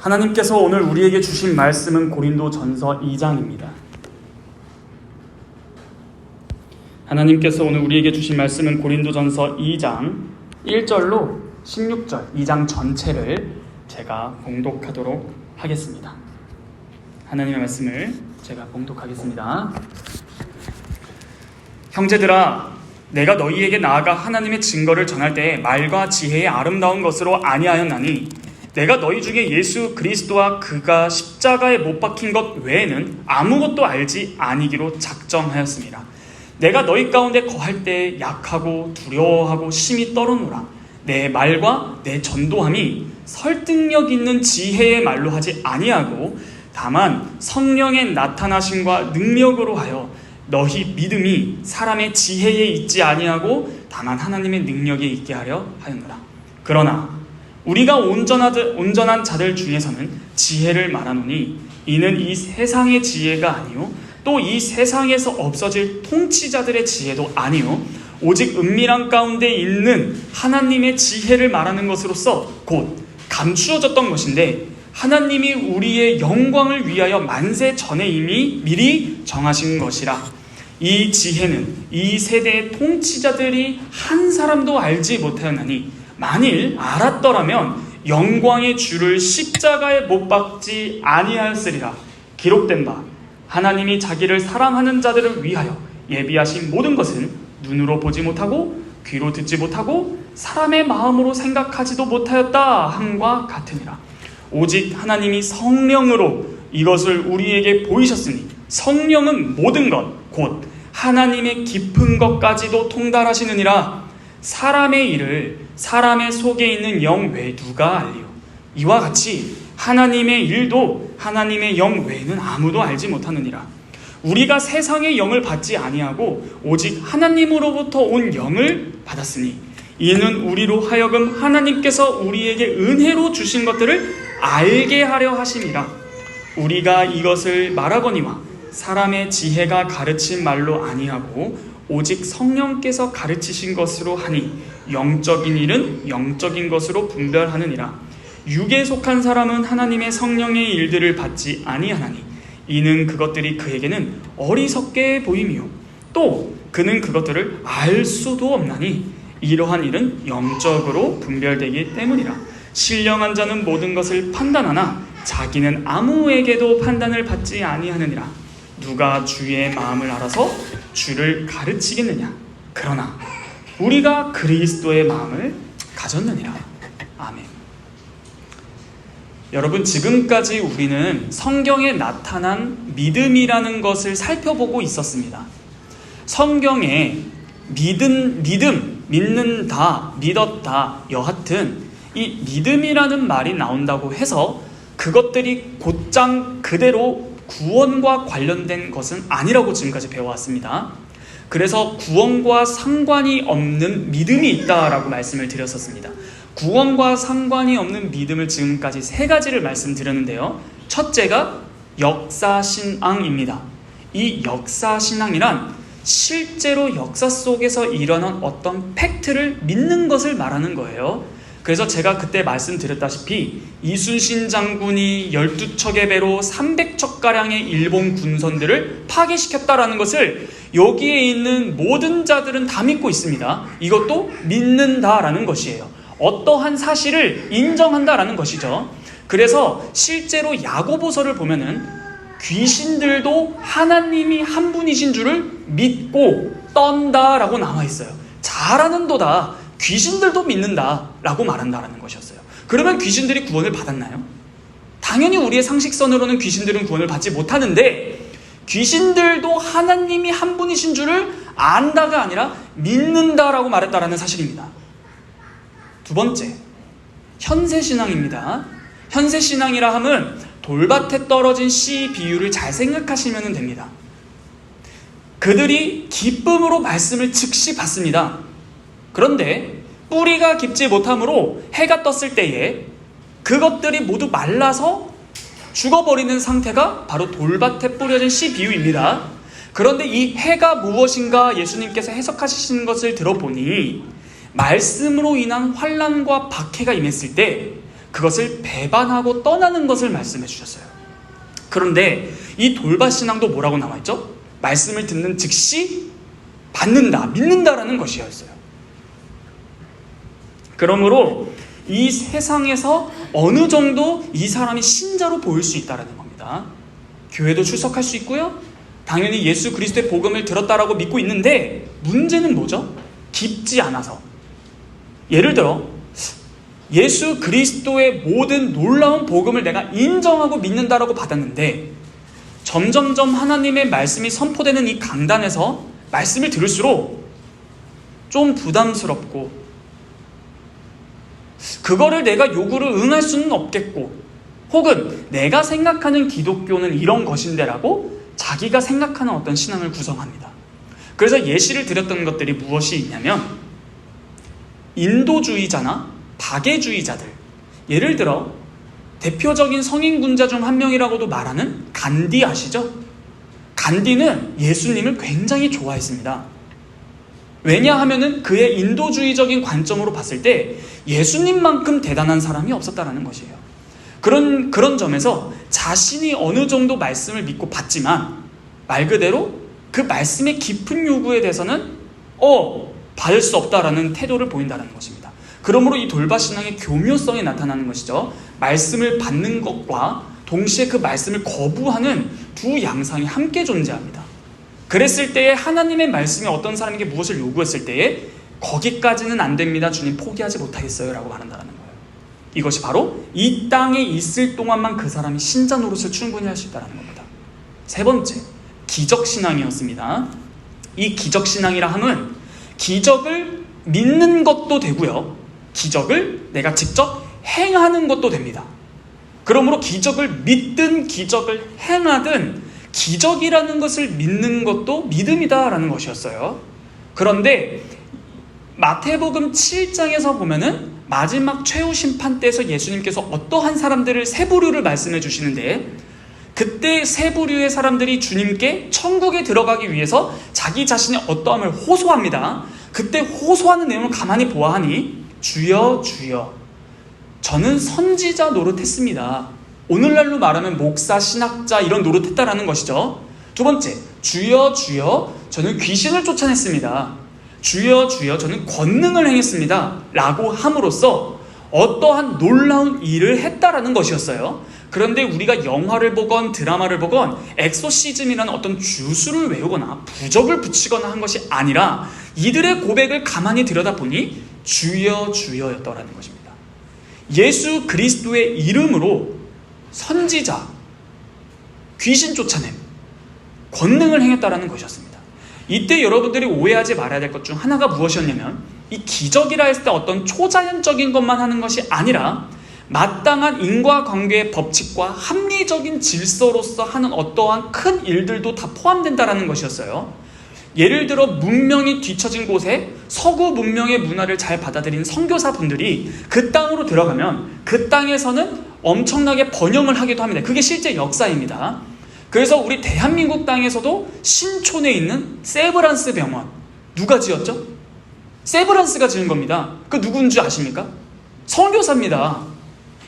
하나님께서 오늘 우리에게 주신 말씀은 고린도전서 2장입니다. 하나님께서 오늘 우리에게 주신 말씀은 고린도전서 2장 1절로 16절 2장 전체를 제가 봉독하도록 하겠습니다. 하나님의 말씀을 제가 봉독하겠습니다. 형제들아, 내가 너희에게 나아가 하나님의 증거를 전할 때 말과 지혜의 아름다운 것으로 아니하였나니 내가 너희 중에 예수 그리스도와 그가 십자가에 못 박힌 것 외에는 아무것도 알지 아니기로 작정하였습니다. 내가 너희 가운데 거할 때 약하고 두려워하고 심히 떨어노라. 내 말과 내 전도함이 설득력 있는 지혜의 말로 하지 아니하고 다만 성령의 나타나심과 능력으로 하여 너희 믿음이 사람의 지혜에 있지 아니하고 다만 하나님의 능력에 있게 하려 하였노라. 그러나 우리가 온전한 자들 중에서는 지혜를 말하노니 이는 이 세상의 지혜가 아니요 또 이 세상에서 없어질 통치자들의 지혜도 아니요 오직 은밀한 가운데 있는 하나님의 지혜를 말하는 것으로서 곧 감추어졌던 것인데 하나님이 우리의 영광을 위하여 만세 전에 이미 미리 정하신 것이라. 이 지혜는 이 세대의 통치자들이 한 사람도 알지 못하였나니 만일 알았더라면 영광의 주를 십자가에 못 박지 아니하였으리라. 기록된 바 하나님이 자기를 사랑하는 자들을 위하여 예비하신 모든 것은 눈으로 보지 못하고 귀로 듣지 못하고 사람의 마음으로 생각하지도 못하였다 함과 같으니라. 오직 하나님이 성령으로 이것을 우리에게 보이셨으니 성령은 모든 것 곧 하나님의 깊은 것까지도 통달하시느니라. 사람의 일을 사람의 속에 있는 영 외에 누가 알리요? 이와 같이 하나님의 일도 하나님의 영 외에는 아무도 알지 못하느니라. 우리가 세상의 영을 받지 아니하고 오직 하나님으로부터 온 영을 받았으니 이는 우리로 하여금 하나님께서 우리에게 은혜로 주신 것들을 알게 하려 하심이라. 우리가 이것을 말하거니와 사람의 지혜가 가르친 말로 아니하고 오직 성령께서 가르치신 것으로 하니 영적인 일은 영적인 것으로 분별하느니라. 육에 속한 사람은 하나님의 성령의 일들을 받지 아니하나니 이는 그것들이 그에게는 어리석게 보임이요 또 그는 그것들을 알 수도 없나니 이러한 일은 영적으로 분별되기 때문이라. 신령한 자는 모든 것을 판단하나 자기는 아무에게도 판단을 받지 아니하느니라. 누가 주의 마음을 알아서 주를 가르치겠느냐? 그러나 우리가 그리스도의 마음을 가졌느니라. 아멘. 여러분, 지금까지 우리는 성경에 나타난 믿음이라는 것을 살펴보고 있었습니다. 성경에 믿는다, 믿었다, 여하튼 이 믿음이라는 말이 나온다고 해서 그것들이 곧장 그대로 구원과 관련된 것은 아니라고 지금까지 배워왔습니다. 그래서 구원과 상관이 없는 믿음이 있다라고 말씀을 드렸었습니다. 구원과 상관이 없는 믿음을 지금까지 세 가지를 말씀드렸는데요. 첫째가 역사신앙입니다. 이 역사신앙이란 실제로 역사 속에서 일어난 어떤 팩트를 믿는 것을 말하는 거예요. 그래서 제가 그때 말씀드렸다시피 이순신 장군이 12척의 배로 300척가량의 일본 군선들을 파괴시켰다라는 것을 여기에 있는 모든 자들은 다 믿고 있습니다. 이것도 믿는다라는 것이에요. 어떠한 사실을 인정한다라는 것이죠. 그래서 실제로 야고보서를 보면은 귀신들도 하나님이 한 분이신 줄을 믿고 떤다라고 나와 있어요. 잘하는도다. 귀신들도 믿는다라고 말한다라는 것이었어요. 그러면 귀신들이 구원을 받았나요? 당연히 우리의 상식선으로는 귀신들은 구원을 받지 못하는데 귀신들도 하나님이 한 분이신 줄을 안다가 아니라 믿는다라고 말했다라는 사실입니다. 두 번째, 현세신앙입니다. 현세신앙이라 함은 돌밭에 떨어진 씨 비유를 잘 생각하시면 됩니다. 그들이 기쁨으로 말씀을 즉시 받습니다. 그런데 뿌리가 깊지 못함으로 해가 떴을 때에 그것들이 모두 말라서 죽어버리는 상태가 바로 돌밭에 뿌려진 씨 비유입니다. 그런데 이 해가 무엇인가 예수님께서 해석하시는 것을 들어보니 말씀으로 인한 환난과 박해가 임했을 때 그것을 배반하고 떠나는 것을 말씀해 주셨어요. 그런데 이 돌밭 신앙도 뭐라고 나와있죠? 말씀을 듣는 즉시 받는다, 믿는다라는 것이었어요. 그러므로 이 세상에서 어느 정도 이 사람이 신자로 보일 수 있다는 겁니다. 교회도 출석할 수 있고요, 당연히 예수 그리스도의 복음을 들었다라고 믿고 있는데, 문제는 뭐죠? 깊지 않아서. 예를 들어 예수 그리스도의 모든 놀라운 복음을 내가 인정하고 믿는다라고 받았는데, 점점점 하나님의 말씀이 선포되는 이 강단에서 말씀을 들을수록 좀 부담스럽고, 그거를 내가 요구를 응할 수는 없겠고, 혹은 내가 생각하는 기독교는 이런 것인데라고 자기가 생각하는 어떤 신앙을 구성합니다. 그래서 예시를 드렸던 것들이 무엇이 있냐면, 인도주의자나 박애주의자들, 예를 들어 대표적인 성인군자 중 한 명이라고도 말하는 간디 아시죠? 간디는 예수님을 굉장히 좋아했습니다. 왜냐하면은 그의 인도주의적인 관점으로 봤을 때 예수님만큼 대단한 사람이 없었다라는 것이에요. 그런 점에서 자신이 어느 정도 말씀을 믿고 받지만, 말 그대로 그 말씀의 깊은 요구에 대해서는 받을 수 없다라는 태도를 보인다는 것입니다. 그러므로 이 돌밭 신앙의 교묘성이 나타나는 것이죠. 말씀을 받는 것과 동시에 그 말씀을 거부하는 두 양상이 함께 존재합니다. 그랬을 때에 하나님의 말씀이 어떤 사람에게 무엇을 요구했을 때에 거기까지는 안 됩니다, 주님 포기하지 못하겠어요 라고 말한다는 거예요. 이것이 바로 이 땅에 있을 동안만 그 사람이 신자 노릇을 충분히 할 수 있다는 겁니다. 세 번째, 기적신앙이었습니다. 이 기적신앙이라 함은 기적을 믿는 것도 되고요, 기적을 내가 직접 행하는 것도 됩니다. 그러므로 기적을 믿든 기적을 행하든 기적이라는 것을 믿는 것도 믿음이다라는 것이었어요. 그런데 마태복음 7장에서 보면은 마지막 최후 심판 때에서 예수님께서 어떠한 사람들을 세 부류를 말씀해 주시는데, 그때 세 부류의 사람들이 주님께 천국에 들어가기 위해서 자기 자신의 어떠함을 호소합니다. 그때 호소하는 내용을 가만히 보아하니, 주여 주여 저는 선지자 노릇했습니다. 오늘날로 말하면 목사, 신학자 이런 노릇했다라는 것이죠. 두 번째, 주여 주여 저는 귀신을 쫓아냈습니다. 주여 주여 저는 권능을 행했습니다 라고 함으로써 어떠한 놀라운 일을 했다라는 것이었어요. 그런데 우리가 영화를 보건 드라마를 보건 엑소시즘이라는 어떤 주술을 외우거나 부적을 붙이거나 한 것이 아니라 이들의 고백을 가만히 들여다보니 주여 주여였더라는 것입니다. 예수 그리스도의 이름으로 선지자, 귀신 쫓아냄, 권능을 행했다라는 것이었습니다. 이때 여러분들이 오해하지 말아야 될 것 중 하나가 무엇이었냐면, 이 기적이라 했을 때 어떤 초자연적인 것만 하는 것이 아니라 마땅한 인과관계의 법칙과 합리적인 질서로서 하는 어떠한 큰 일들도 다 포함된다라는 것이었어요. 예를 들어 문명이 뒤처진 곳에 서구 문명의 문화를 잘 받아들인 선교사분들이 그 땅으로 들어가면 그 땅에서는 엄청나게 번영을 하기도 합니다. 그게 실제 역사입니다. 그래서 우리 대한민국 땅에서도 신촌에 있는 세브란스 병원, 누가 지었죠? 세브란스가 지은 겁니다. 그 누군지 아십니까? 선교사입니다.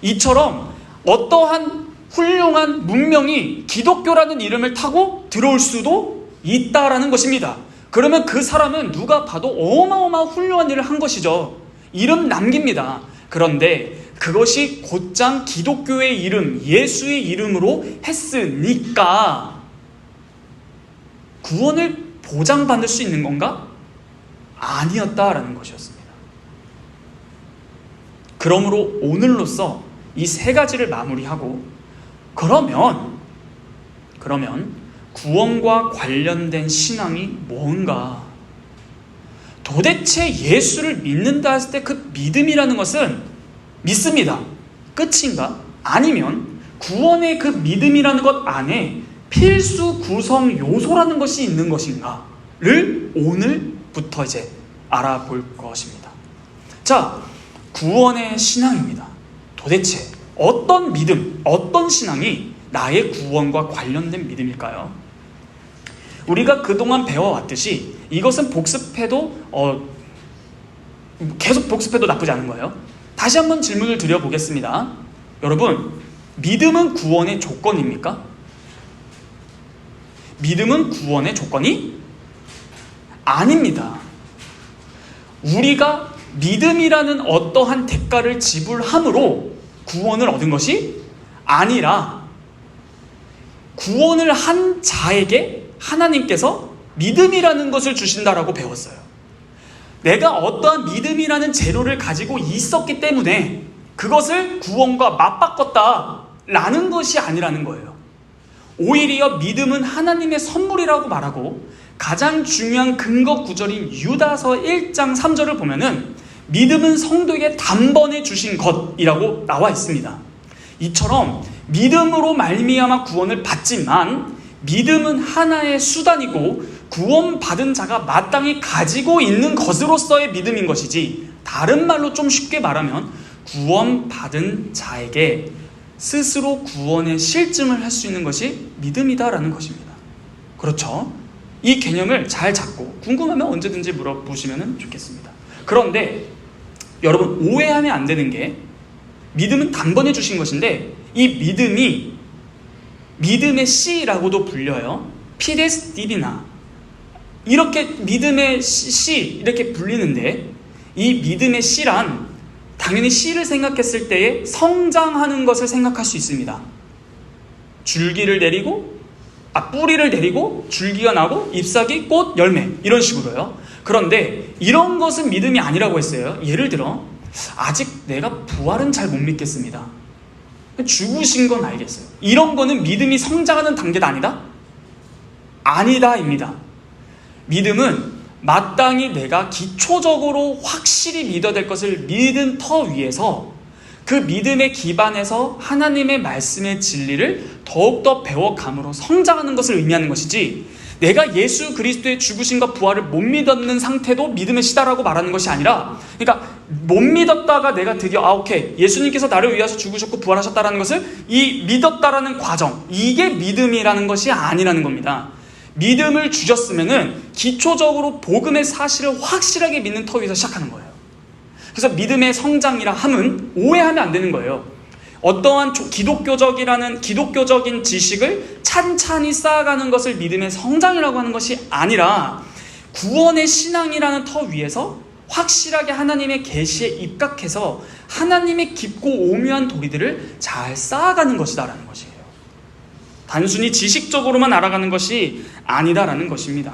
이처럼 어떠한 훌륭한 문명이 기독교라는 이름을 타고 들어올 수도 있다라는 것입니다. 그러면 그 사람은 누가 봐도 어마어마한 훌륭한 일을 한 것이죠. 이름 남깁니다. 그런데 그것이 곧장 기독교의 이름, 예수의 이름으로 했으니까 구원을 보장받을 수 있는 건가? 아니었다라는 것이었습니다. 그러므로 오늘로써 이 세 가지를 마무리하고, 그러면 구원과 관련된 신앙이 뭔가? 도대체 예수를 믿는다 했을 때 그 믿음이라는 것은 믿습니다, 끝인가? 아니면 구원의 그 믿음이라는 것 안에 필수 구성 요소라는 것이 있는 것인가를 오늘부터 이제 알아볼 것입니다. 자, 구원의 신앙입니다. 도대체 어떤 믿음, 어떤 신앙이 나의 구원과 관련된 믿음일까요? 우리가 그동안 배워왔듯이 이것은 복습해도 계속 복습해도 나쁘지 않은 거예요. 다시 한번 질문을 드려보겠습니다. 여러분, 믿음은 구원의 조건입니까? 믿음은 구원의 조건이 아닙니다. 우리가 믿음이라는 어떠한 대가를 지불함으로 구원을 얻은 것이 아니라 구원을 한 자에게 하나님께서 믿음이라는 것을 주신다라고 배웠어요. 내가 어떠한 믿음이라는 재료를 가지고 있었기 때문에 그것을 구원과 맞바꿨다라는 것이 아니라는 거예요. 오히려 믿음은 하나님의 선물이라고 말하고 가장 중요한 근거 구절인 유다서 1장 3절을 보면은 믿음은 성도에게 단번에 주신 것이라고 나와 있습니다. 이처럼 믿음으로 말미암아 구원을 받지만 믿음은 하나의 수단이고 구원받은 자가 마땅히 가지고 있는 것으로서의 믿음인 것이지, 다른 말로 좀 쉽게 말하면 구원받은 자에게 스스로 구원의 실증을 할 수 있는 것이 믿음이다라는 것입니다. 그렇죠? 이 개념을 잘 잡고 궁금하면 언제든지 물어보시면 좋겠습니다. 그런데 여러분, 오해하면 안 되는 게 믿음은 단번에 주신 것인데 이 믿음이 믿음의 씨라고도 불려요. 피데스 디비나, 이렇게 믿음의 씨 이렇게 불리는데, 이 믿음의 씨란 당연히 씨를 생각했을 때에 성장하는 것을 생각할 수 있습니다. 줄기를 내리고 뿌리를 내리고 줄기가 나고 잎사귀, 꽃, 열매, 이런 식으로요. 그런데 이런 것은 믿음이 아니라고 했어요. 예를 들어 아직 내가 부활은 잘 못 믿겠습니다. 죽으신 건 알겠어요. 이런 거는 믿음이 성장하는 단계가 아니다? 아니다입니다. 믿음은 마땅히 내가 기초적으로 확실히 믿어야 될 것을 믿은 터 위에서 그 믿음에 기반해서 하나님의 말씀의 진리를 더욱더 배워감으로 성장하는 것을 의미하는 것이지, 내가 예수 그리스도의 죽으심과 부활을 못 믿었는 상태도 믿음의 시다라고 말하는 것이 아니라, 그러니까 못 믿었다가 내가 드디어 오케이, 예수님께서 나를 위해서 죽으셨고 부활하셨다라는 것을 이 믿었다라는 과정, 이게 믿음이라는 것이 아니라는 겁니다. 믿음을 주셨으면은 기초적으로 복음의 사실을 확실하게 믿는 터 위에서 시작하는 거예요. 그래서 믿음의 성장이라 함은 오해하면 안 되는 거예요. 어떠한 기독교적인 지식을 찬찬히 쌓아가는 것을 믿음의 성장이라고 하는 것이 아니라 구원의 신앙이라는 터 위에서 확실하게 하나님의 계시에 입각해서 하나님의 깊고 오묘한 도리들을 잘 쌓아가는 것이다라는 것이에요. 단순히 지식적으로만 알아가는 것이 아니다라는 것입니다.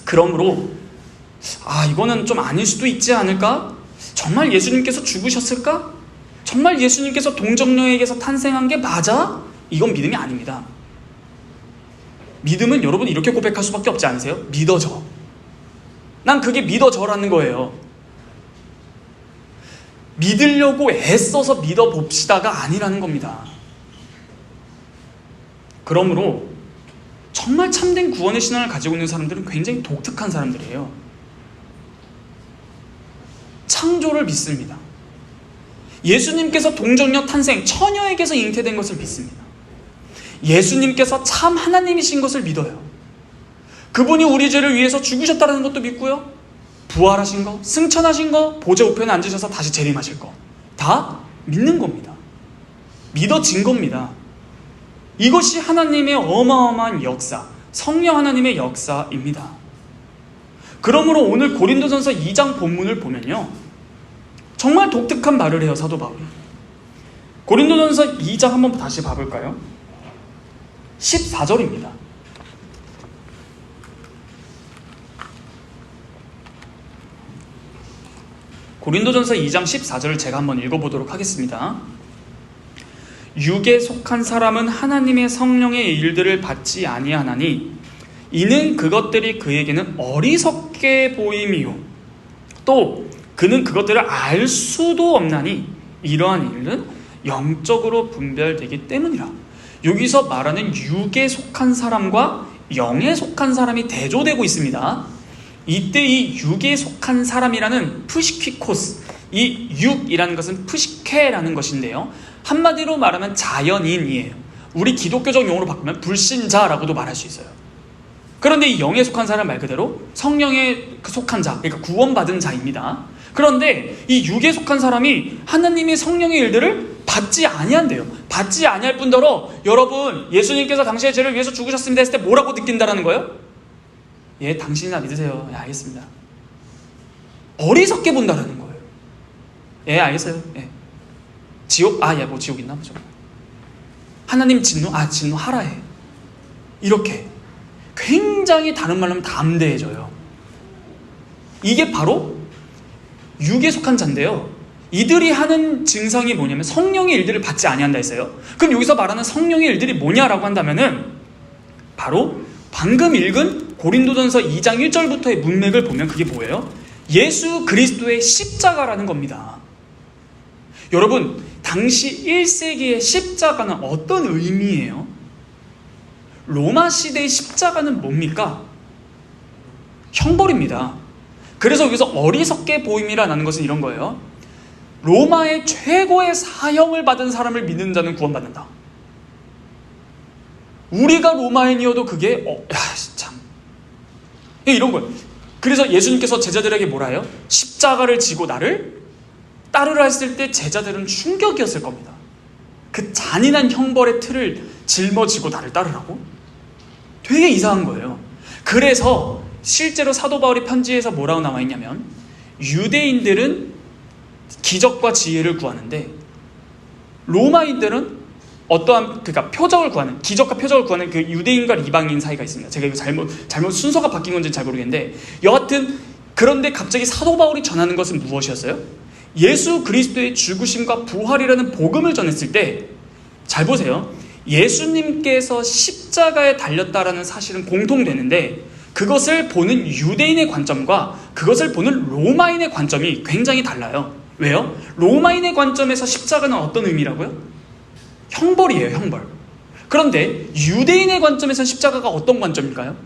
그러므로 이거는 좀 아닐 수도 있지 않을까? 정말 예수님께서 죽으셨을까? 정말 예수님께서 동정녀에게서 탄생한 게 맞아? 이건 믿음이 아닙니다. 믿음은 여러분 이렇게 고백할 수밖에 없지 않으세요? 믿어져. 난 그게 믿어져라는 거예요. 믿으려고 애써서 믿어봅시다가 아니라는 겁니다. 그러므로 정말 참된 구원의 신앙을 가지고 있는 사람들은 굉장히 독특한 사람들이에요. 창조를 믿습니다. 예수님께서 동정녀 탄생, 처녀에게서 잉태된 것을 믿습니다. 예수님께서 참 하나님이신 것을 믿어요. 그분이 우리 죄를 위해서 죽으셨다는 것도 믿고요. 부활하신 거, 승천하신 거, 보좌 우편에 앉으셔서 다시 재림하실 거, 다 믿는 겁니다. 믿어진 겁니다. 이것이 하나님의 어마어마한 역사, 성령 하나님의 역사입니다. 그러므로 오늘 고린도전서 2장 본문을 보면요, 정말 독특한 말을 해요, 사도 바울이. 고린도전서 2장 한번 다시 봐볼까요? 14절입니다. 고린도전서 2장 14절을 제가 한번 읽어보도록 하겠습니다. 육에 속한 사람은 하나님의 성령의 일들을 받지 아니하나니 이는 그것들이 그에게는 어리석게 보임이요 또 그는 그것들을 알 수도 없나니 이러한 일은 영적으로 분별되기 때문이라. 여기서 말하는 육에 속한 사람과 영에 속한 사람이 대조되고 있습니다. 이때 이 육에 속한 사람이라는 푸시퀴코스, 이 육이라는 것은 푸시케라는 것인데요, 한마디로 말하면 자연인이에요. 우리 기독교적 용어로 바꾸면 불신자라고도 말할 수 있어요. 그런데 이 영에 속한 사람 말 그대로 성령에 속한 자, 그러니까 구원받은 자입니다. 그런데 이 육에 속한 사람이 하나님의 성령의 일들을 받지 아니한대요. 받지 아니할 뿐더러 여러분, 예수님께서 당신의 죄를 위해서 죽으셨습니다 했을 때 뭐라고 느낀다라는 거예요? 예, 당신이나 믿으세요. 예, 알겠습니다. 어리석게 본다라는 거예요. 예, 알겠어요. 예. 지옥? 예, 뭐 지옥 있나 보죠. 하나님 진노? 진노하라 해. 이렇게 굉장히 다른 말로 하면 담대해져요. 이게 바로 육에 속한 자인데요. 이들이 하는 증상이 뭐냐면 성령의 일들을 받지 아니한다 했어요. 그럼 여기서 말하는 성령의 일들이 뭐냐라고 한다면은 바로 방금 읽은 고린도전서 2장 1절부터의 문맥을 보면 그게 뭐예요? 예수 그리스도의 십자가라는 겁니다. 여러분, 당시 1세기의 십자가는 어떤 의미예요? 로마 시대의 십자가는 뭡니까? 형벌입니다. 그래서 여기서 어리석게 보임이라는 것은 이런 거예요. 로마의 최고의 사형을 받은 사람을 믿는 자는 구원받는다. 우리가 로마인이어도 그게 참 이런 거예요. 그래서 예수님께서 제자들에게 뭐라 해요? 십자가를 지고 나를 따르라 했을 때 제자들은 충격이었을 겁니다. 그 잔인한 형벌의 틀을 짊어지고 나를 따르라고? 되게 이상한 거예요. 그래서 실제로 사도 바울이 편지에서 뭐라고 나와 있냐면 유대인들은 기적과 지혜를 구하는데 로마인들은 그러니까 표적을 구하는, 기적과 표적을 구하는 그 유대인과 이방인 사이가 있습니다. 제가 이거 잘못 순서가 바뀐 건지는 잘 모르겠는데 여하튼 그런데 갑자기 사도 바울이 전하는 것은 무엇이었어요? 예수 그리스도의 죽으심과 부활이라는 복음을 전했을 때 잘 보세요. 예수님께서 십자가에 달렸다라는 사실은 공통되는데 그것을 보는 유대인의 관점과 그것을 보는 로마인의 관점이 굉장히 달라요. 왜요? 로마인의 관점에서 십자가는 어떤 의미라고요? 형벌이에요, 형벌. 그런데 유대인의 관점에서 십자가가 어떤 관점일까요?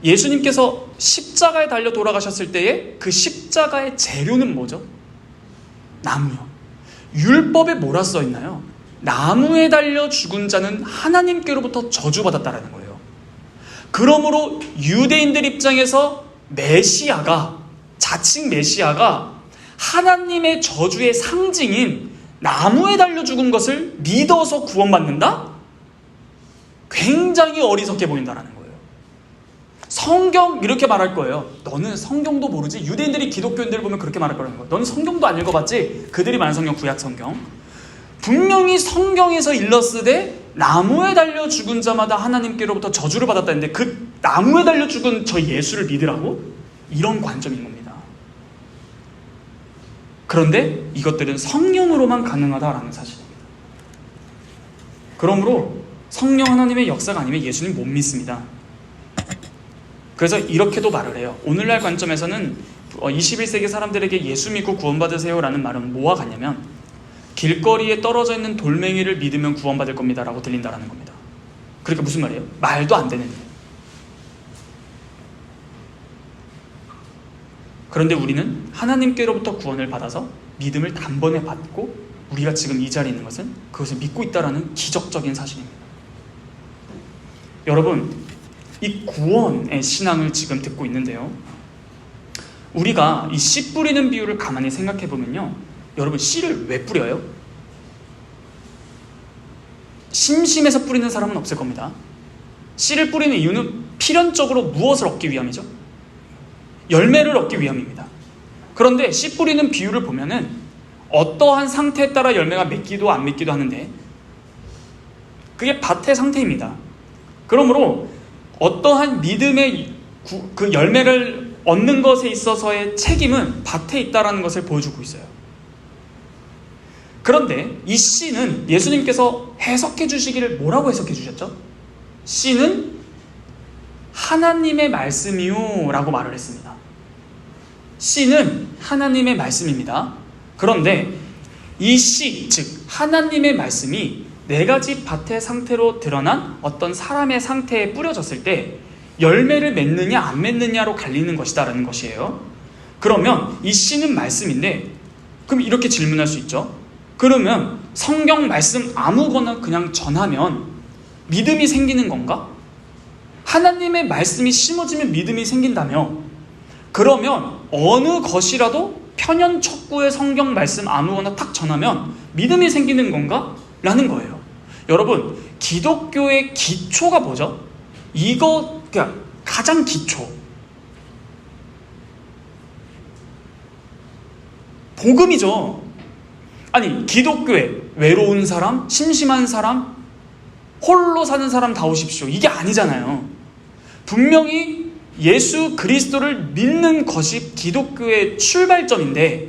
예수님께서 십자가에 달려 돌아가셨을 때에 그 십자가의 재료는 뭐죠? 나무요. 율법에 뭐라 써 있나요? 나무에 달려 죽은 자는 하나님께로부터 저주받았다라는 거예요. 그러므로 유대인들 입장에서 자칭 메시아가 하나님의 저주의 상징인 나무에 달려 죽은 것을 믿어서 구원받는다? 굉장히 어리석게 보인다라는 거예요. 성경 이렇게 말할 거예요. 너는 성경도 모르지? 유대인들이 기독교인들을 보면 그렇게 말할 거라는 거예요. 너는 성경도 안 읽어봤지? 그들이 말하는 성경, 구약 성경. 분명히 성경에서 일렀으되 나무에 달려 죽은 자마다 하나님께로부터 저주를 받았다는데 그 나무에 달려 죽은 저 예수를 믿으라고? 이런 관점인 겁니다. 그런데 이것들은 성령으로만 가능하다라는 사실입니다. 그러므로 성령 하나님의 역사가 아니면 예수님 못 믿습니다. 그래서 이렇게도 말을 해요. 오늘날 관점에서는 21세기 사람들에게 예수 믿고 구원받으세요 라는 말은 뭐와 같냐면 길거리에 떨어져 있는 돌멩이를 믿으면 구원받을 겁니다 라고 들린다라는 겁니다. 그러니까 무슨 말이에요? 말도 안 되는 일. 그런데 우리는 하나님께로부터 구원을 받아서 믿음을 단번에 받고 우리가 지금 이 자리에 있는 것은 그것을 믿고 있다는 기적적인 사실입니다. 여러분, 이 구원의 신앙을 지금 듣고 있는데요. 우리가 이 씨 뿌리는 비유를 가만히 생각해 보면요. 여러분, 씨를 왜 뿌려요? 심심해서 뿌리는 사람은 없을 겁니다. 씨를 뿌리는 이유는 필연적으로 무엇을 얻기 위함이죠? 열매를 얻기 위함입니다. 그런데 씨 뿌리는 비유를 보면은 어떠한 상태에 따라 열매가 맺기도 안 맺기도 하는데 그게 밭의 상태입니다. 그러므로 어떠한 믿음의 그 열매를 얻는 것에 있어서의 책임은 밭에 있다는 것을 보여주고 있어요. 그런데 이 씨는 예수님께서 해석해 주시기를 뭐라고 해석해 주셨죠? 씨는 하나님의 말씀이요 라고 말을 했습니다. 씨는 하나님의 말씀입니다. 그런데 이 씨, 즉 하나님의 말씀이 네 가지 밭의 상태로 드러난 어떤 사람의 상태에 뿌려졌을 때 열매를 맺느냐 안 맺느냐로 갈리는 것이다라는 것이에요. 그러면 이 씨는 말씀인데 그럼 이렇게 질문할 수 있죠. 그러면 성경 말씀 아무거나 그냥 전하면 믿음이 생기는 건가? 하나님의 말씀이 심어지면 믿음이 생긴다며, 그러면 어느 것이라도 편연척구의 성경 말씀 아무거나 탁 전하면 믿음이 생기는 건가? 라는 거예요. 여러분, 기독교의 기초가 뭐죠? 이거 그러니까 가장 기초, 복음이죠. 아니, 기독교에 외로운 사람, 심심한 사람, 홀로 사는 사람 다 오십시오, 이게 아니잖아요. 분명히 예수 그리스도를 믿는 것이 기독교의 출발점인데,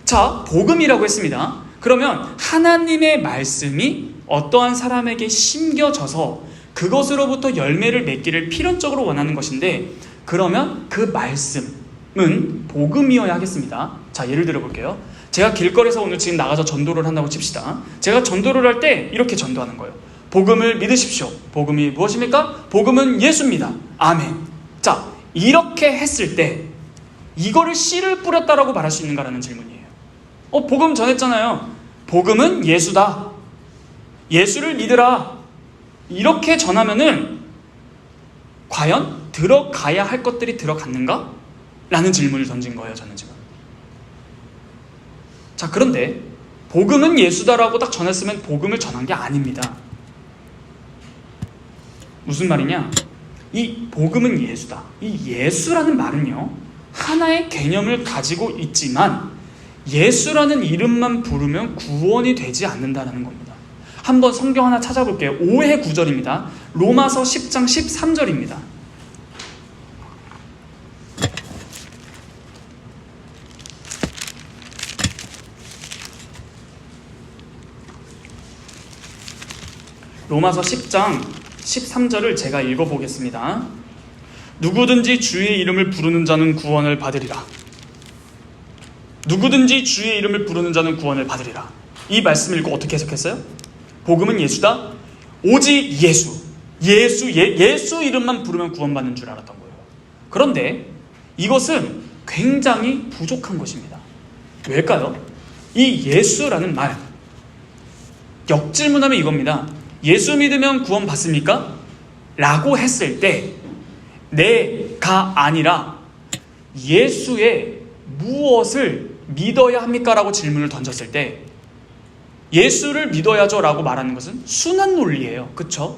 자, 복음이라고 했습니다. 그러면 하나님의 말씀이 어떠한 사람에게 심겨져서 그것으로부터 열매를 맺기를 필연적으로 원하는 것인데, 그러면 그 말씀은 복음이어야 하겠습니다. 자, 예를 들어 볼게요. 제가 길거리에서 오늘 지금 나가서 전도를 한다고 칩시다. 제가 전도를 할 때 이렇게 전도하는 거예요. 복음을 믿으십시오. 복음이 무엇입니까? 복음은 예수입니다. 아멘. 자, 이렇게 했을 때 이거를 씨를 뿌렸다라고 말할 수 있는가라는 질문이에요. 복음 전했잖아요. 복음은 예수다. 예수를 믿으라. 이렇게 전하면은 과연 들어가야 할 것들이 들어갔는가? 라는 질문을 던진 거예요, 저는 지금. 자, 그런데 복음은 예수다라고 딱 전했으면 복음을 전한 게 아닙니다. 무슨 말이냐? 이 복음은 예수다. 이 예수라는 말은요, 하나의 개념을 가지고 있지만 예수라는 이름만 부르면 구원이 되지 않는다는 겁니다. 한번 성경 하나 찾아볼게요. 5회 9절입니다. 로마서 10장 13절입니다. 로마서 10장 13절을 제가 읽어보겠습니다. 누구든지 주의 이름을 부르는 자는 구원을 받으리라. 누구든지 주의 이름을 부르는 자는 구원을 받으리라. 이 말씀을 읽고 어떻게 해석했어요? 복음은 예수다. 오직 예수 이름만 부르면 구원받는 줄 알았던 거예요. 그런데 이것은 굉장히 부족한 것입니다. 왜일까요? 이 예수라는 말, 역질문하면 이겁니다. 예수 믿으면 구원 받습니까? 라고 했을 때 내가 아니라 예수의 무엇을 믿어야 합니까? 라고 질문을 던졌을 때 예수를 믿어야죠 라고 말하는 것은 순한 논리예요. 그쵸?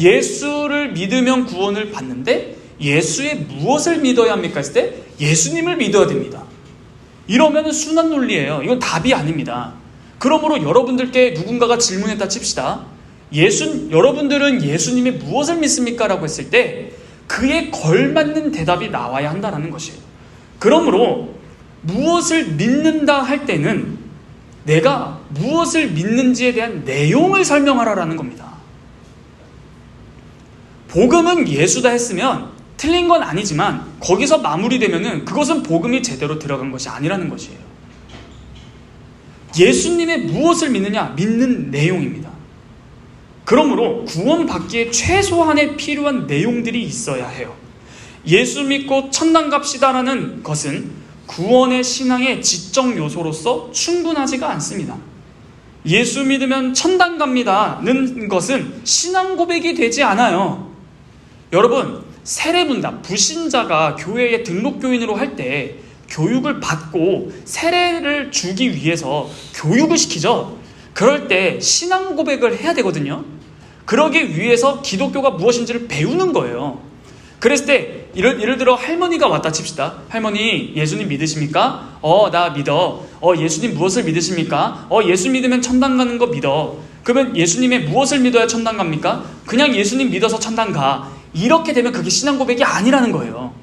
예수를 믿으면 구원을 받는데 예수의 무엇을 믿어야 합니까? 했을 때 예수님을 믿어야 됩니다. 이러면 순한 논리예요. 이건 답이 아닙니다. 그러므로 여러분들께 누군가가 질문했다 칩시다. 여러분들은 예수님의 무엇을 믿습니까? 라고 했을 때 그에 걸맞는 대답이 나와야 한다는 것이에요. 그러므로 무엇을 믿는다 할 때는 내가 무엇을 믿는지에 대한 내용을 설명하라라는 겁니다. 복음은 예수다 했으면 틀린 건 아니지만 거기서 마무리되면은 그것은 복음이 제대로 들어간 것이 아니라는 것이에요. 예수님의 무엇을 믿느냐? 믿는 내용입니다. 그러므로 구원받기에 최소한의 필요한 내용들이 있어야 해요. 예수 믿고 천당 갑시다라는 것은 구원의 신앙의 지적 요소로서 충분하지가 않습니다. 예수 믿으면 천당 갑니다는 것은 신앙 고백이 되지 않아요. 여러분, 세례문답, 불신자가 교회에 등록교인으로 할 때 교육을 받고 세례를 주기 위해서 교육을 시키죠. 그럴 때 신앙 고백을 해야 되거든요. 그러기 위해서 기독교가 무엇인지를 배우는 거예요. 그랬을 때 예를 들어 할머니가 왔다 칩시다. 할머니, 예수님 믿으십니까? 나 믿어. 예수님 무엇을 믿으십니까? 예수 믿으면 천당 가는 거 믿어. 그러면 예수님의 무엇을 믿어야 천당 갑니까? 그냥 예수님 믿어서 천당 가. 이렇게 되면 그게 신앙 고백이 아니라는 거예요.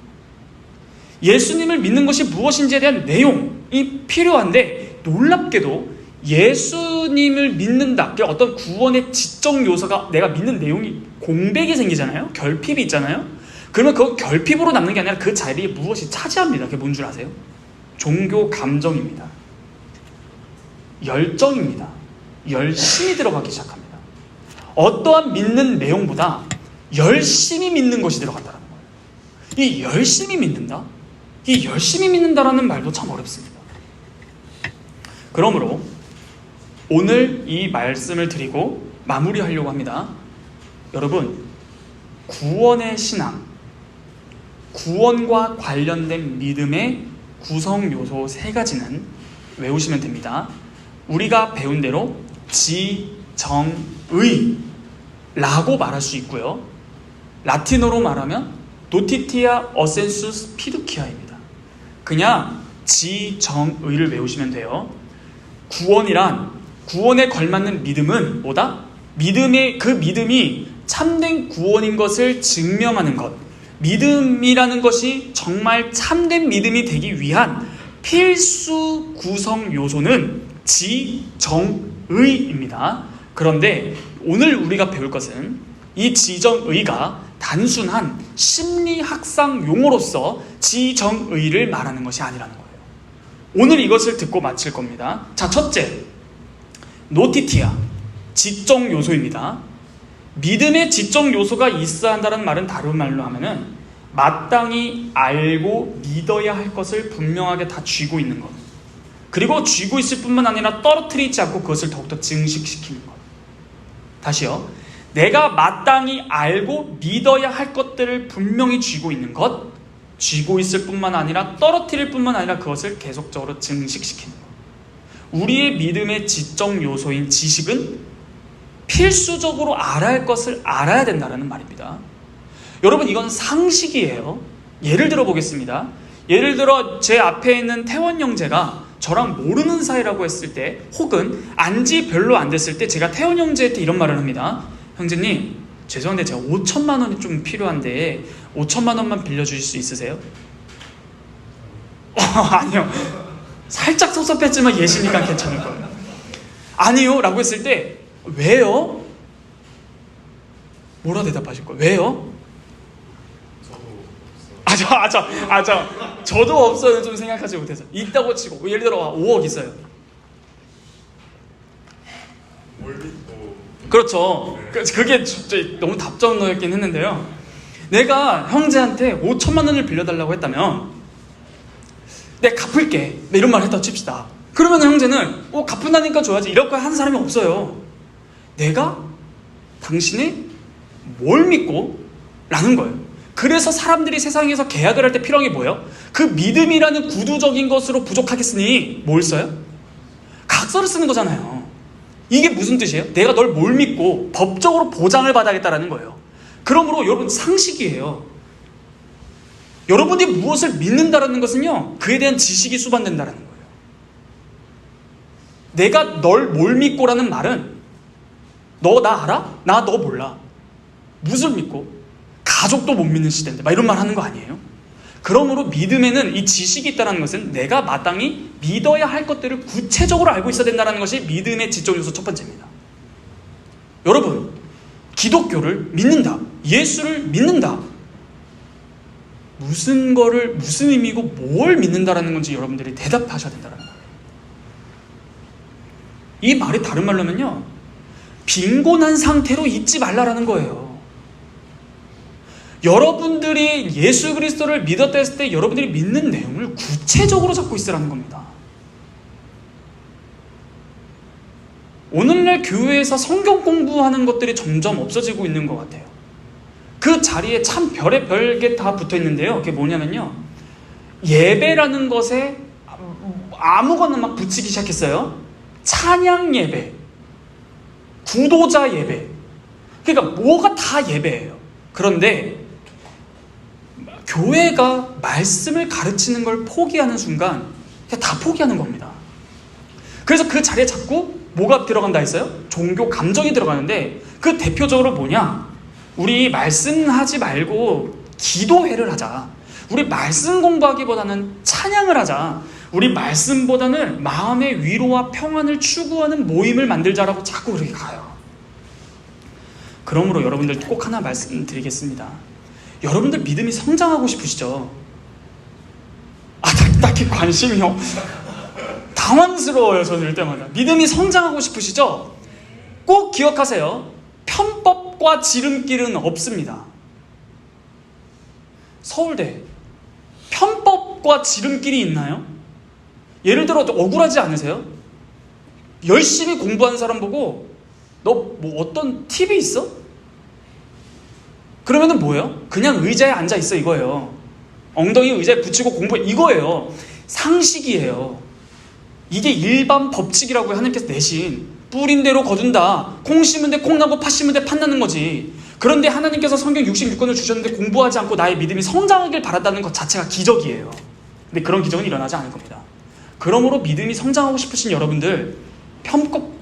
예수님을 믿는 것이 무엇인지에 대한 내용이 필요한데, 놀랍게도 예수님을 믿는다, 어떤 구원의 지적 요소가 내가 믿는 내용이 공백이 생기잖아요. 결핍이 있잖아요. 그러면 그 결핍으로 남는 게 아니라 그 자리에 무엇이 차지합니다. 그게 뭔 줄 아세요? 종교 감정입니다. 열정입니다. 열심히 들어가기 시작합니다. 어떠한 믿는 내용보다 열심히 믿는 것이 들어간다는 거예요. 이 열심히 믿는다? 이 열심히 믿는다라는 말도 참 어렵습니다. 그러므로 오늘 이 말씀을 드리고 마무리하려고 합니다. 여러분, 구원의 신앙, 구원과 관련된 믿음의 구성 요소 세 가지는 외우시면 됩니다. 우리가 배운 대로 지정의라고 말할 수 있고요. 라틴어로 말하면 노티티아 어센수스 피두키아입니다. 그냥 지정의를 외우시면 돼요. 구원이란, 구원에 걸맞는 믿음은 뭐다? 그 믿음이 참된 구원인 것을 증명하는 것. 믿음이라는 것이 정말 참된 믿음이 되기 위한 필수 구성 요소는 지정의입니다. 그런데 오늘 우리가 배울 것은 이 지정의가 단순한 심리학상 용어로서 지정의를 말하는 것이 아니라는 거예요. 오늘 이것을 듣고 마칠 겁니다. 자, 첫째, 노티티아, 지적 요소입니다. 믿음의 지적 요소가 있어야 한다는 말은 다른 말로 하면은 마땅히 알고 믿어야 할 것을 분명하게 다 쥐고 있는 것. 그리고 쥐고 있을 뿐만 아니라 떨어뜨리지 않고 그것을 더욱더 증식시키는 것. 다시요. 내가 마땅히 알고 믿어야 할 것들을 분명히 쥐고 있는 것. 쥐고 있을 뿐만 아니라 떨어뜨릴 뿐만 아니라 그것을 계속적으로 증식시키는 것. 우리의 믿음의 지적 요소인 지식은 필수적으로 알아야 할 것을 알아야 된다는 말입니다. 여러분, 이건 상식이에요. 예를 들어 보겠습니다. 예를 들어 제 앞에 있는 태원 형제가 저랑 모르는 사이라고 했을 때, 혹은 안지 별로 안 됐을 때 제가 태원 형제한테 이런 말을 합니다. 형제님, 죄송한데 제가 5천만 원이 좀 필요한데 5천만 원만 빌려주실 수 있으세요? 아니요. 살짝 섭섭했지만 예시니까 괜찮을 거예요. 아니요 라고 했을 때, 왜요? 뭐라 대답하실 거예요? 왜요? 저도 없어요. 좀 생각하지 못해서. 있다고 치고, 예를 들어 5억 있어요. 그렇죠. 그게 진짜 너무 답정너였긴 했는데요. 내가 형제한테 5천만 원을 빌려달라고 했다면, 내가 갚을게, 이런 말을 했다고 칩시다. 그러면 형제는 갚는다니까 줘야지, 이럴 거 하는 사람이 없어요. 내가 당신이 뭘 믿고? 라는 거예요. 그래서 사람들이 세상에서 계약을 할 때 필요한 게 뭐예요? 그 믿음이라는 구두적인 것으로 부족하겠으니 뭘 써요? 각서를 쓰는 거잖아요. 이게 무슨 뜻이에요? 내가 널 뭘 믿고 법적으로 보장을 받아야겠다라는 거예요. 그러므로 여러분, 상식이에요. 여러분이 무엇을 믿는다라는 것은요, 그에 대한 지식이 수반된다라는 거예요. 내가 널 뭘 믿고라는 말은, 너 나 알아? 나 너 몰라. 무엇을 믿고? 가족도 못 믿는 시대인데 막 이런 말 하는 거 아니에요? 그러므로 믿음에는 이 지식이 있다는 것은 내가 마땅히 믿어야 할 것들을 구체적으로 알고 있어야 된다는 것이 믿음의 지적 요소 첫 번째입니다. 여러분, 기독교를 믿는다, 예수를 믿는다, 무슨 의미고 뭘 믿는다라는 건지 여러분들이 대답하셔야 된다는 거예요. 이 말이 다른 말로 하면요, 빈곤한 상태로 있지 말라라는 거예요. 여러분들이 예수 그리스도를 믿었다 했을 때 여러분들이 믿는 내용을 구체적으로 잡고 있으라는 겁니다. 오늘날 교회에서 성경 공부하는 것들이 점점 없어지고 있는 것 같아요. 그 자리에 참 별의 별게 다 붙어 있는데요. 그게 뭐냐면요, 예배라는 것에 아무거나 막 붙이기 시작했어요. 찬양 예배, 구도자 예배, 그러니까 뭐가 다 예배예요. 그런데 교회가 말씀을 가르치는 걸 포기하는 순간 그냥 다 포기하는 겁니다. 그래서 그 자리에 자꾸 뭐가 들어간다 했어요? 종교 감정이 들어가는데, 그 대표적으로 뭐냐? 우리 말씀하지 말고 기도회를 하자. 우리 말씀 공부하기보다는 찬양을 하자. 우리 말씀보다는 마음의 위로와 평안을 추구하는 모임을 만들자라고 자꾸 그렇게 가요. 그러므로 여러분들 꼭 하나 말씀드리겠습니다. 여러분들 믿음이 성장하고 싶으시죠? 딱히 관심이요. 당황스러워요, 저는 이럴 때마다. 믿음이 성장하고 싶으시죠? 꼭 기억하세요. 편법과 지름길은 없습니다. 서울대, 편법과 지름길이 있나요? 예를 들어 억울하지 않으세요? 열심히 공부하는 사람 보고 너 뭐 어떤 팁이 있어? 그러면은 뭐예요? 그냥 의자에 앉아 있어 이거예요. 엉덩이 의자에 붙이고 공부해 이거예요. 상식이에요. 이게 일반 법칙이라고 하나님께서 내신 뿌린 대로 거둔다. 콩 심은 데 콩 나고 팥 심은 데 팥 나는 거지. 그런데 하나님께서 성경 66권을 주셨는데 공부하지 않고 나의 믿음이 성장하길 바란다는 것 자체가 기적이에요. 근데 그런 기적은 일어나지 않을 겁니다. 그러므로 믿음이 성장하고 싶으신 여러분들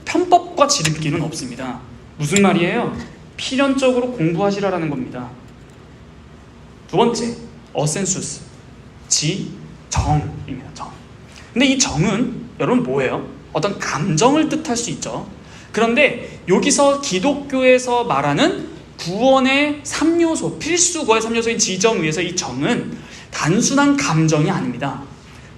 편법과 지름길은 없습니다. 무슨 말이에요? 필연적으로 공부하시라라는 겁니다. 두 번째, 어센수스, 정입니다. 정. 근데 이 정은 여러분 뭐예요? 어떤 감정을 뜻할 수 있죠. 그런데 여기서 기독교에서 말하는 구원의 3요소, 필수거의 3요소인 지정의에서 이 정은 단순한 감정이 아닙니다.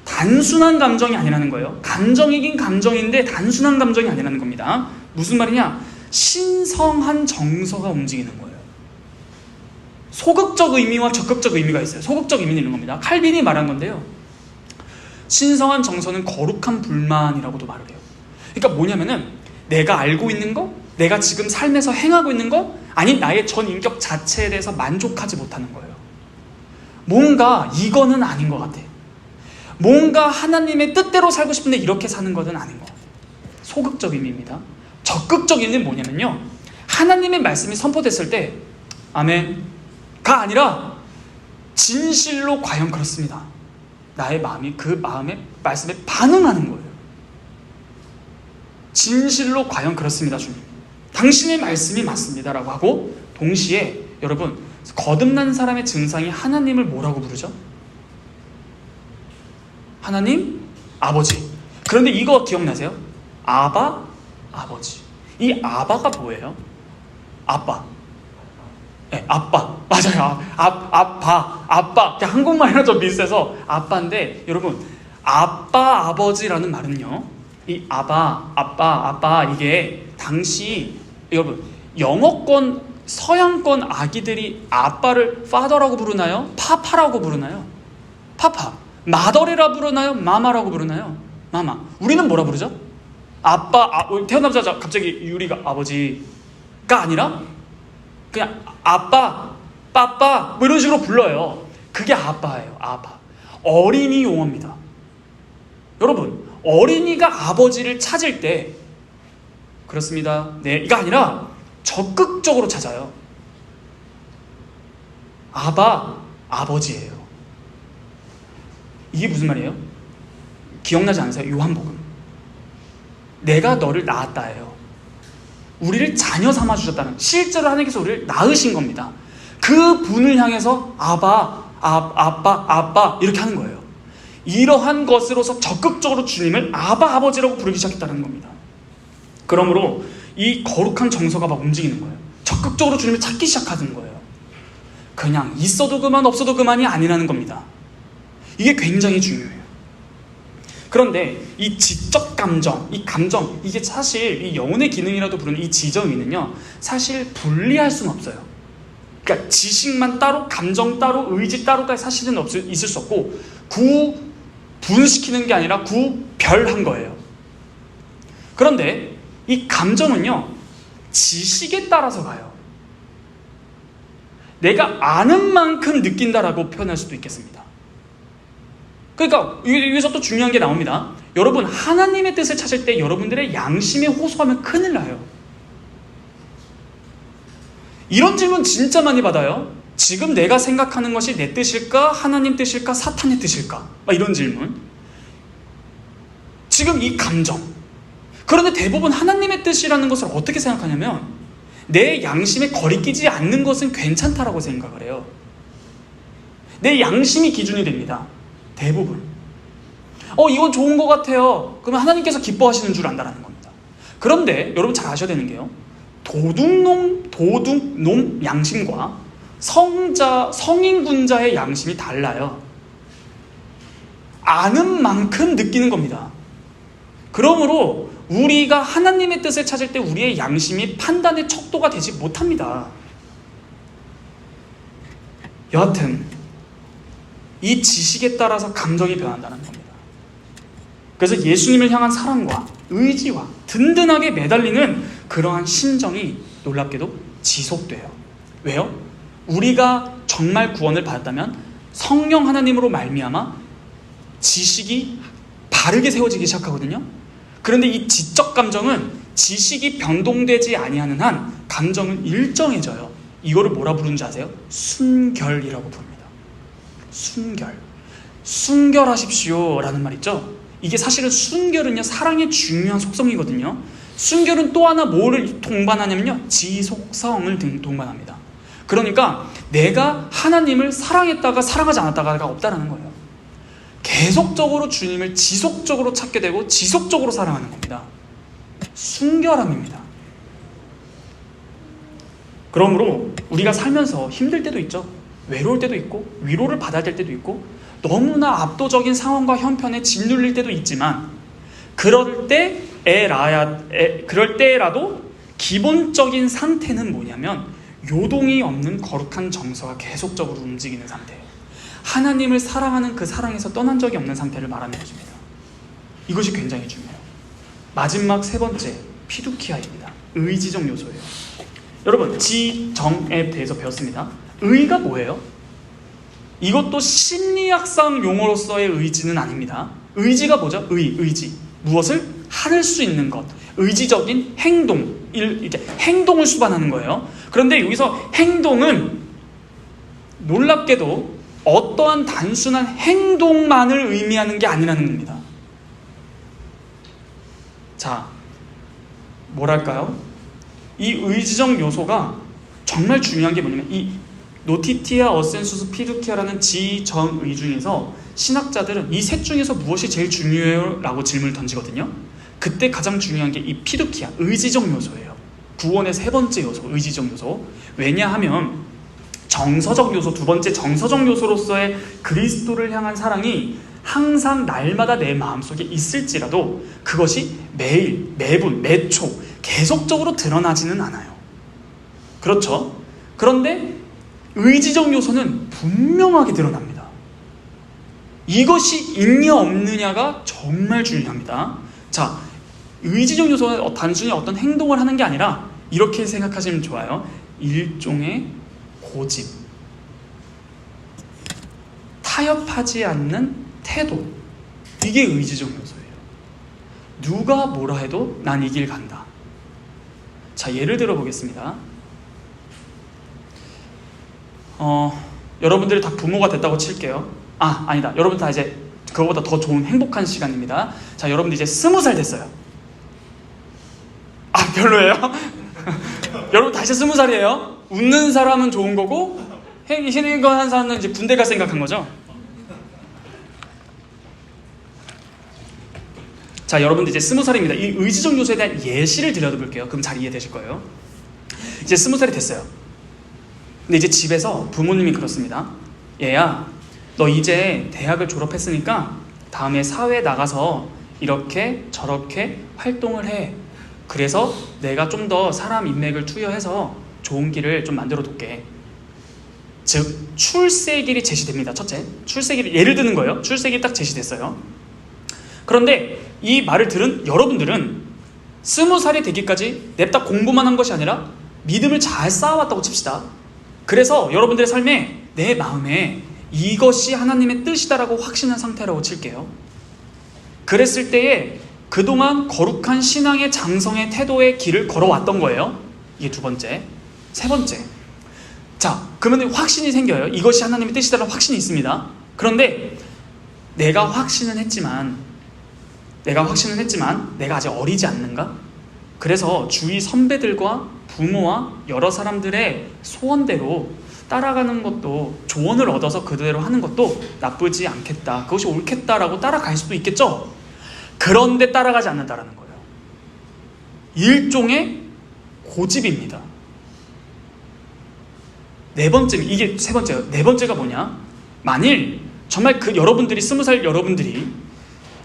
단순한 감정이 아니라는 거예요. 감정이긴 감정인데 단순한 감정이 아니라는 겁니다. 무슨 말이냐? 신성한 정서가 움직이는 거예요. 소극적 의미와 적극적 의미가 있어요. 소극적 의미는 이런 겁니다. 칼빈이 말한 건데요. 신성한 정서는 거룩한 불만이라고도 말을 해요. 그러니까 뭐냐면은 내가 알고 있는 거, 내가 지금 삶에서 행하고 있는 거, 아니 나의 전 인격 자체에 대해서 만족하지 못하는 거예요. 뭔가 이거는 아닌 것 같아. 뭔가 하나님의 뜻대로 살고 싶은데 이렇게 사는 것은 아닌 것 같아. 소극적 의미입니다. 적극적 의미는 뭐냐면요, 하나님의 말씀이 선포됐을 때 아멘가 아니라 진실로 과연 그렇습니다. 나의 마음이 그 마음의 말씀에 반응하는 거예요. 진실로 과연 그렇습니다, 주님. 당신의 말씀이 맞습니다라고 하고, 동시에 여러분 거듭난 사람의 증상이 하나님을 뭐라고 부르죠? 하나님 아버지. 그런데 이거 기억나세요? 아바 아버지. 이 아바가 뭐예요? 아빠. 네, 아빠. 맞아요. 아빠. 한국말이랑 좀 비슷해서 아빠인데, 여러분 아빠 아버지라는 말은요, 이 아빠 이게 당시 여러분 영어권 서양권 아기들이 아빠를 father라고 부르나요? 파파라고 부르나요? 파파. 마더리라 부르나요? 마마라고 부르나요? 마마. 우리는 뭐라 부르죠? 아빠. 태어나자마자 갑자기 유리가 아버지가 아니라 그냥 아빠, 빠빠 뭐 이런 식으로 불러요. 그게 아빠예요. 아빠. 어린이 용어입니다. 여러분 어린이가 아버지를 찾을 때 그렇습니다. 네, 이거 아니라 적극적으로 찾아요. 아버지예요. 이게 무슨 말이에요? 기억나지 않으세요? 요한복음. 내가 너를 낳았다예요. 우리를 자녀 삼아 주셨다는, 실제로 하나님께서 우리를 낳으신 겁니다. 그 분을 향해서 아빠 이렇게 하는 거예요. 이러한 것으로서 적극적으로 주님을 아버지라고 부르기 시작했다는 겁니다. 그러므로 이 거룩한 정서가 막 움직이는 거예요. 적극적으로 주님을 찾기 시작하는 거예요. 그냥 있어도 그만 없어도 그만이 아니라는 겁니다. 이게 굉장히 중요해요. 그런데 이 지적 감정, 이 감정, 이게 사실 이 영혼의 기능이라도 부르는 이 지정의는요, 사실 분리할 수는 없어요. 그러니까 지식만 따로, 감정 따로, 의지 따로가 사실은 있을 수 없고, 구분시키는 게 아니라 구별한 거예요. 그런데 이 감정은요, 지식에 따라서 가요. 내가 아는 만큼 느낀다라고 표현할 수도 있겠습니다. 그러니까 여기서 또 중요한 게 나옵니다. 여러분 하나님의 뜻을 찾을 때 여러분들의 양심에 호소하면 큰일 나요. 이런 질문 진짜 많이 받아요. 지금 내가 생각하는 것이 내 뜻일까? 하나님 뜻일까? 사탄의 뜻일까? 막 이런 질문. 지금 이 감정. 그런데 대부분 하나님의 뜻이라는 것을 어떻게 생각하냐면, 내 양심에 거리끼지 않는 것은 괜찮다라고 생각을 해요. 내 양심이 기준이 됩니다. 대부분. 이건 좋은 것 같아요. 그러면 하나님께서 기뻐하시는 줄 안다라는 겁니다. 그런데 여러분 잘 아셔야 되는 게요, 도둑놈 양심과 성인군자의 양심이 달라요. 아는 만큼 느끼는 겁니다. 그러므로 우리가 하나님의 뜻을 찾을 때 우리의 양심이 판단의 척도가 되지 못합니다. 여하튼 이 지식에 따라서 감정이 변한다는 겁니다. 그래서 예수님을 향한 사랑과 의지와 든든하게 매달리는 그러한 심정이 놀랍게도 지속돼요. 왜요? 우리가 정말 구원을 받았다면 성령 하나님으로 말미암아 지식이 바르게 세워지기 시작하거든요. 그런데 이 지적 감정은 지식이 변동되지 아니하는 한 감정은 일정해져요. 이거를 뭐라 부르는지 아세요? 순결이라고 부릅니다. 순결하십시오 라는 말 있죠. 이게 사실은 순결은요, 사랑의 중요한 속성이거든요. 순결은 또 하나 뭐를 동반하냐면요, 지속성을 동반합니다. 그러니까 내가 하나님을 사랑했다가 사랑하지 않았다가 없다라는 거예요. 계속적으로 주님을 지속적으로 찾게 되고 지속적으로 사랑하는 겁니다. 순결함입니다. 그러므로 우리가 살면서 힘들 때도 있죠. 외로울 때도 있고 위로를 받아야 될 때도 있고 너무나 압도적인 상황과 형편에 짓눌릴 때도 있지만 그럴 때라도 기본적인 상태는 뭐냐면 요동이 없는 거룩한 정서가 계속적으로 움직이는 상태예요. 하나님을 사랑하는 그 사랑에서 떠난 적이 없는 상태를 말하는 것입니다. 이것이 굉장히 중요해요. 마지막 세 번째, 피두키아입니다. 의지적 요소예요. 여러분, 지정에 대해서 배웠습니다. 의가 뭐예요? 이것도 심리학상 용어로서의 의지는 아닙니다. 의지가 뭐죠? 의지. 무엇을 할 수 있는 것. 의지적인 행동. 이제 행동을 수반하는 거예요. 그런데 여기서 행동은 놀랍게도 어떠한 단순한 행동만을 의미하는 게 아니라는 겁니다. 자, 뭐랄까요? 이 의지적 요소가 정말 중요한 게 뭐냐면 이 노티티아, 어센수스, 피두키아라는 지정의 중에서 신학자들은 이 셋 중에서 무엇이 제일 중요해요? 라고 질문을 던지거든요. 그때 가장 중요한 게 이 피두키아, 의지적 요소예요. 구원의 세 번째 요소, 의지적 요소. 왜냐하면 정서적 요소, 두 번째 정서적 요소로서의 그리스도를 향한 사랑이 항상 날마다 내 마음속에 있을지라도 그것이 매일, 매분, 매초 계속적으로 드러나지는 않아요. 그렇죠? 그런데 의지적 요소는 분명하게 드러납니다. 이것이 있냐 없느냐가 정말 중요합니다. 자, 의지적 요소는 단순히 어떤 행동을 하는 게 아니라 이렇게 생각하시면 좋아요. 일종의 고집, 타협하지 않는 태도, 이게 의지적 요소예요. 누가 뭐라 해도 난 이 길 간다. 자, 예를 들어 보겠습니다. 여러분들이 다 부모가 됐다고 칠게요. 아니다. 여러분 다 이제 그거보다 더 좋은 행복한 시간입니다. 자, 여러분들 이제 20살 됐어요. 별로예요? 여러분 다시 20살이에요. 웃는 사람은 좋은 거고 희생한 사람은 이제 군대 갈 생각한 거죠. 자, 여러분들 이제 20살입니다. 이 의지적 요소에 대한 예시를 드려볼게요. 그럼 잘 이해되실 거예요. 이제 20살이 됐어요. 근데 이제 집에서 부모님이 그렇습니다. 얘야, 너 이제 대학을 졸업했으니까 다음에 사회에 나가서 이렇게 저렇게 활동을 해. 그래서 내가 좀 더 사람 인맥을 투여해서 좋은 길을 좀 만들어 둘게. 즉, 출세길이 제시됩니다. 첫째, 출세길이 예를 드는 거예요. 출세길이 딱 제시됐어요. 그런데 이 말을 들은 여러분들은 20살이 되기까지 냅다 공부만 한 것이 아니라 믿음을 잘 쌓아왔다고 칩시다. 그래서 여러분들의 삶에 내 마음에 이것이 하나님의 뜻이다라고 확신한 상태라고 칠게요. 그랬을 때에 그동안 거룩한 신앙의 장성의 태도의 길을 걸어왔던 거예요. 이게 두 번째. 세 번째, 자, 그러면 확신이 생겨요. 이것이 하나님의 뜻이다라는 확신이 있습니다. 그런데 내가 확신은 했지만 내가 아직 어리지 않는가? 그래서 주위 선배들과 부모와 여러 사람들의 소원대로 따라가는 것도, 조언을 얻어서 그대로 하는 것도 나쁘지 않겠다, 그것이 옳겠다라고 따라갈 수도 있겠죠. 그런데 따라가지 않는다라는 거예요. 일종의 고집입니다. 네 번째, 이게 세 번째예요. 네 번째가 뭐냐? 만일 정말 여러분들이 20살 여러분들이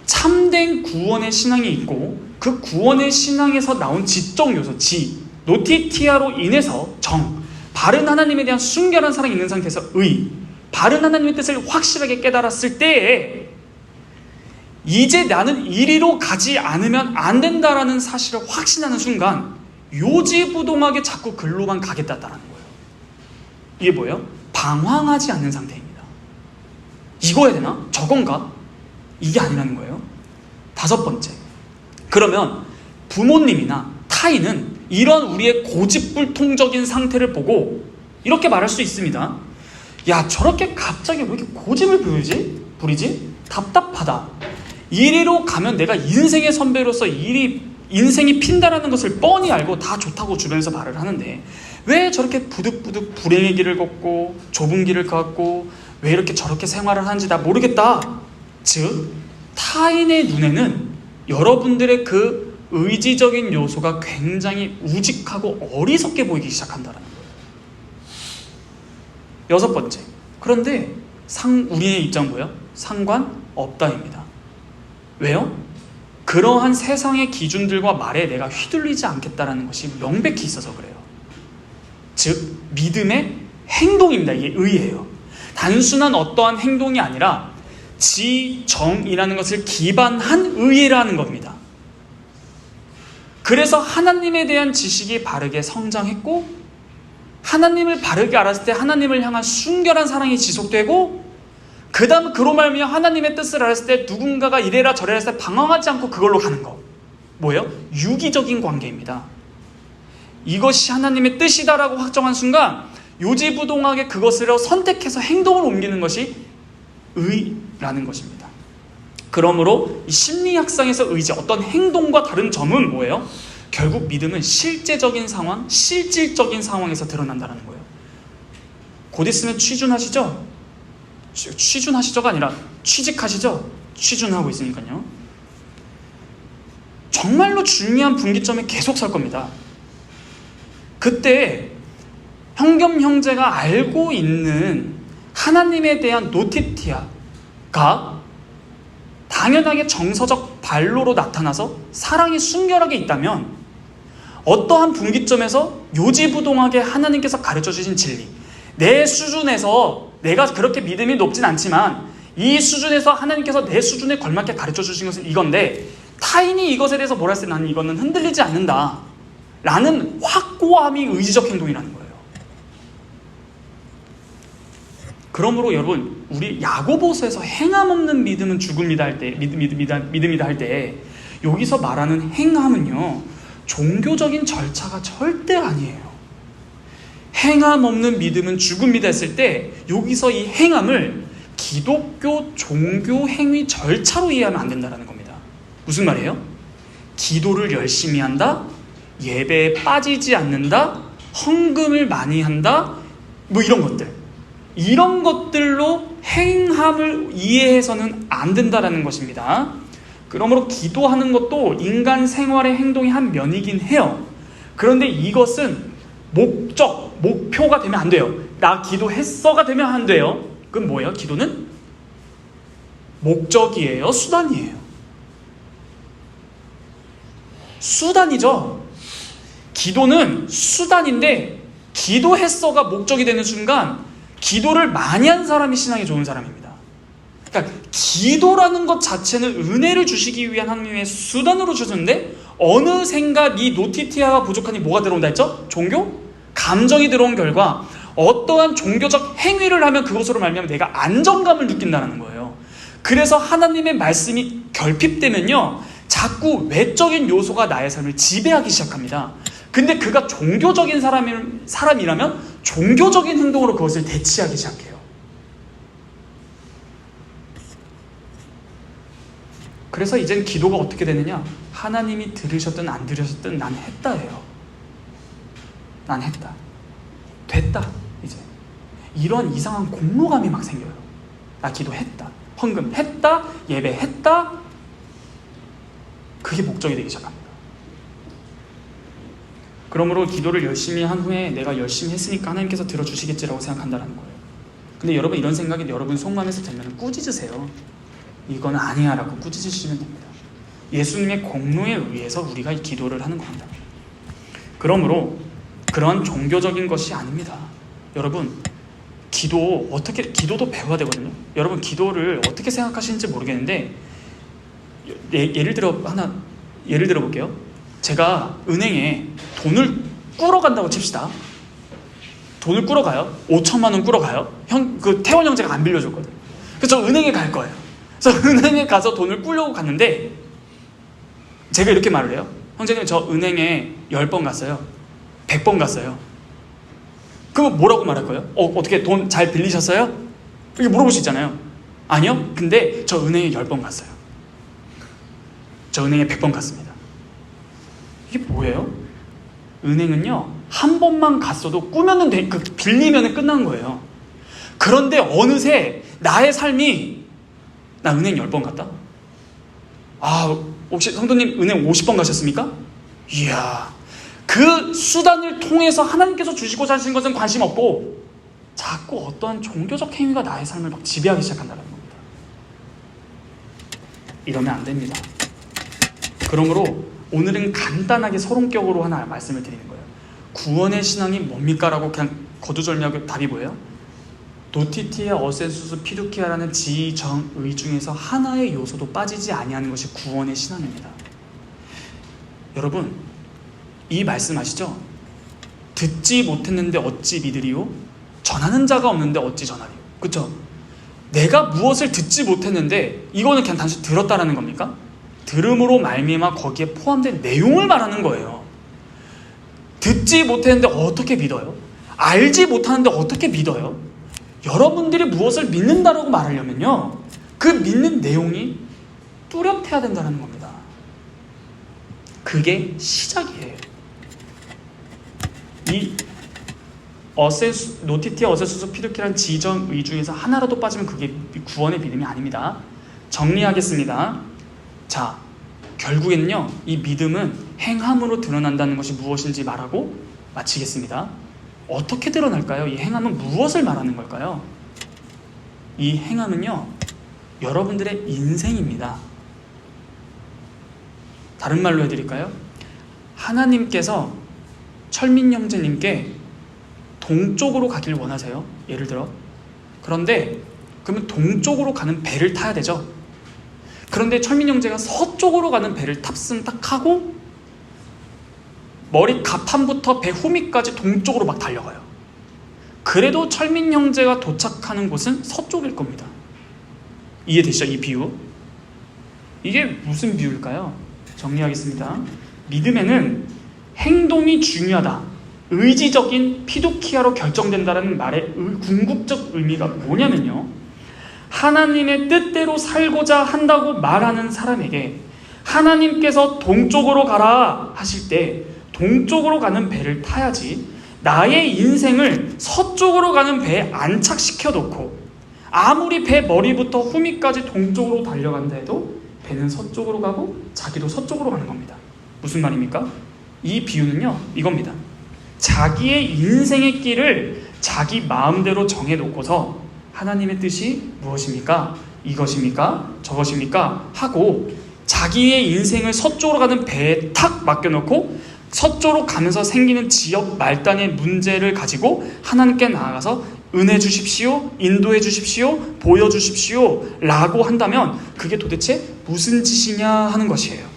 참된 구원의 신앙이 있고 그 구원의 신앙에서 나온 지적 요소, 노티티아로 인해서 바른 하나님에 대한 순결한 사랑이 있는 상태에서 바른 하나님의 뜻을 확실하게 깨달았을 때에 이제 나는 이리로 가지 않으면 안 된다라는 사실을 확신하는 순간 요지부동하게 자꾸 글로만 가겠다라는 거예요. 이게 뭐예요? 방황하지 않는 상태입니다. 이거 해야 되나? 저건가? 이게 아니라는 거예요. 다섯 번째, 그러면 부모님이나 타인은 이런 우리의 고집불통적인 상태를 보고 이렇게 말할 수 있습니다. 야, 저렇게 갑자기 왜 이렇게 고집을 부리지? 답답하다. 이리로 가면 내가 인생의 선배로서 인생이 핀다라는 것을 뻔히 알고 다 좋다고 주변에서 말을 하는데 왜 저렇게 부득부득 불행의 길을 걷고 좁은 길을 걷고 왜 이렇게 저렇게 생활을 하는지 나 모르겠다. 즉, 타인의 눈에는 여러분들의 그 의지적인 요소가 굉장히 우직하고 어리석게 보이기 시작한다는 거예요. 여섯 번째, 그런데 우리의 입장은 뭐예요? 상관없다입니다. 왜요? 그러한 세상의 기준들과 말에 내가 휘둘리지 않겠다라는 것이 명백히 있어서 그래요. 즉, 믿음의 행동입니다. 이게 의예요. 단순한 어떠한 행동이 아니라 지정이라는 것을 기반한 의라는 겁니다. 그래서 하나님에 대한 지식이 바르게 성장했고 하나님을 바르게 알았을 때 하나님을 향한 순결한 사랑이 지속되고 그 다음 그로 말미암아 하나님의 뜻을 알았을 때 누군가가 이래라 저래라 했을 때 방황하지 않고 그걸로 가는 거. 뭐예요? 유기적인 관계입니다. 이것이 하나님의 뜻이다라고 확정한 순간 요지부동하게 그것을 선택해서 행동을 옮기는 것이 의라는 것입니다. 그러므로 이 심리학상에서 의지, 어떤 행동과 다른 점은 뭐예요? 결국 믿음은 실제적인 상황, 실질적인 상황에서 드러난다는 거예요. 곧 있으면 취준하시죠? 취준하시죠가 아니라 취직하시죠? 취준하고 있으니까요. 정말로 중요한 분기점에 계속 설 겁니다. 그때 현겸 형제가 알고 있는 하나님에 대한 노티티아가 당연하게 정서적 발로로 나타나서 사랑이 순결하게 있다면 어떠한 분기점에서 요지부동하게 하나님께서 가르쳐 주신 진리, 내 수준에서 내가 그렇게 믿음이 높진 않지만 이 수준에서 하나님께서 내 수준에 걸맞게 가르쳐 주신 것은 이건데 타인이 이것에 대해서 뭐라 했을 때 나는 이거는 흔들리지 않는다 라는 확고함이 의지적 행동이라는 거예요. 그러므로 여러분, 우리 야고보서에서 행함 없는 믿음은 죽음이다 할 때, 믿음이다 할 때 여기서 말하는 행함은요, 종교적인 절차가 절대 아니에요. 행함 없는 믿음은 죽음이다 했을 때 여기서 이 행함을 기독교 종교 행위 절차로 이해하면 안 된다는 겁니다. 무슨 말이에요? 기도를 열심히 한다, 예배에 빠지지 않는다, 헌금을 많이 한다, 뭐 이런 것들. 이런 것들로 행함을 이해해서는 안 된다는 것입니다. 그러므로 기도하는 것도 인간 생활의 행동의 한 면이긴 해요. 그런데 이것은 목적, 목표가 되면 안 돼요. 나 기도했어가 되면 안 돼요. 그건 뭐예요? 기도는 목적이에요? 수단이에요? 수단이죠. 기도는 수단인데 기도했어가 목적이 되는 순간 기도를 많이 한 사람이 신앙이 좋은 사람입니다. 그러니까 기도라는 것 자체는 은혜를 주시기 위한 하나님의 수단으로 주셨는데 어느샌가 네 노티티아가 부족하니 뭐가 들어온다 했죠? 종교? 감정이 들어온 결과 어떠한 종교적 행위를 하면 그것으로 말미암아 내가 안정감을 느낀다는 거예요. 그래서 하나님의 말씀이 결핍되면요, 자꾸 외적인 요소가 나의 삶을 지배하기 시작합니다. 근데 그가 종교적인 사람이라면 종교적인 행동으로 그것을 대치하기 시작해요. 그래서 이젠 기도가 어떻게 되느냐? 하나님이 들으셨든 안 들으셨든 난 했다예요. 난 했다. 됐다. 이제 이런 이상한 공로감이 막 생겨요. 나 기도했다. 헌금했다. 예배했다. 그게 목적이 되기 시작합니다. 그러므로 기도를 열심히 한 후에 내가 열심히 했으니까 하나님께서 들어주시겠지라고 생각한다는 거예요. 근데 여러분, 이런 생각이 여러분 속마음에서 들면 꾸짖으세요. 이건 아니야 라고 꾸짖으시면 됩니다. 예수님의 공로에 의해서 우리가 이 기도를 하는 겁니다. 그러므로 그런 종교적인 것이 아닙니다. 여러분, 기도도 배워야 되거든요. 여러분, 기도를 어떻게 생각하시는지 모르겠는데 예를 들어 볼게요. 제가 은행에 돈을 꾸러 간다고 칩시다. 돈을 꾸러 가요. 5천만 원 꾸러 가요. 태원 형제가 안 빌려줬거든. 그래서 저 은행에 갈 거예요. 그래서 은행에 가서 돈을 꾸려고 갔는데 제가 이렇게 말을 해요. 형제님, 저 은행에 10번 갔어요. 100번 갔어요. 그럼 뭐라고 말할 거예요? 어떻게 돈 잘 빌리셨어요? 이렇게 물어볼 수 있잖아요. 아니요. 근데 저 은행에 10번 갔어요. 저 은행에 100번 갔습니다. 이게 뭐예요? 은행은요, 한 번만 갔어도 꾸면은 빌리면 끝나는 거예요. 그런데 어느새 나의 삶이, 나 은행 10번 갔다? 혹시 성도님 은행 50번 가셨습니까? 이야, 그 수단을 통해서 하나님께서 주시고자 하신 것은 관심 없고 자꾸 어떠한 종교적 행위가 나의 삶을 막 지배하기 시작한다는 겁니다. 이러면 안 됩니다. 그러므로 오늘은 간단하게 서론격으로 하나 말씀을 드리는 거예요. 구원의 신앙이 뭡니까? 라고 그냥 거두절미하게 답이 뭐예요? 노티티아, 어센수스, 피두키아라는 지, 정, 의 중에서 하나의 요소도 빠지지 아니하는 것이 구원의 신앙입니다. 여러분, 이 말씀 아시죠? 듣지 못했는데 어찌 믿으리요? 전하는 자가 없는데 어찌 전하리요? 그렇죠? 내가 무엇을 듣지 못했는데 이거는 그냥 단순히 들었다라는 겁니까? 들음으로 말미암아 거기에 포함된 내용을 말하는 거예요. 듣지 못했는데 어떻게 믿어요? 알지 못하는데 어떻게 믿어요? 여러분들이 무엇을 믿는다라고 말하려면요, 그 믿는 내용이 뚜렷해야 된다는 겁니다. 그게 시작이에요. 이 노티티아, 어센수스, 피두키라는 지정, 의 중에서 하나라도 빠지면 그게 구원의 믿음이 아닙니다. 정리하겠습니다. 자, 결국에는요, 이 믿음은 행함으로 드러난다는 것이 무엇인지 말하고 마치겠습니다. 어떻게 드러날까요? 이 행함은 무엇을 말하는 걸까요? 이 행함은요, 여러분들의 인생입니다. 다른 말로 해드릴까요? 하나님께서 철민 형제님께 동쪽으로 가길 원하세요. 예를 들어. 그런데 그러면 동쪽으로 가는 배를 타야 되죠. 그런데 철민 형제가 서쪽으로 가는 배를 탑승 딱 하고 머리 가판부터 배 후미까지 동쪽으로 막 달려가요. 그래도 철민 형제가 도착하는 곳은 서쪽일 겁니다. 이해되시죠? 이 비유. 이게 무슨 비유일까요? 정리하겠습니다. 믿음에는 행동이 중요하다, 의지적인 피두키아로 결정된다는 말의 궁극적 의미가 뭐냐면요, 하나님의 뜻대로 살고자 한다고 말하는 사람에게 하나님께서 동쪽으로 가라 하실 때 동쪽으로 가는 배를 타야지, 나의 인생을 서쪽으로 가는 배에 안착시켜 놓고 아무리 배 머리부터 후미까지 동쪽으로 달려간다 해도 배는 서쪽으로 가고 자기도 서쪽으로 가는 겁니다. 무슨 말입니까? 이 비유는요, 이겁니다. 자기의 인생의 길을 자기 마음대로 정해놓고서 하나님의 뜻이 무엇입니까? 이것입니까? 저것입니까? 하고 자기의 인생을 서쪽으로 가는 배에 탁 맡겨놓고 서쪽으로 가면서 생기는 지역 말단의 문제를 가지고 하나님께 나아가서 은혜 주십시오, 인도해 주십시오, 보여주십시오 라고 한다면 그게 도대체 무슨 짓이냐 하는 것이에요.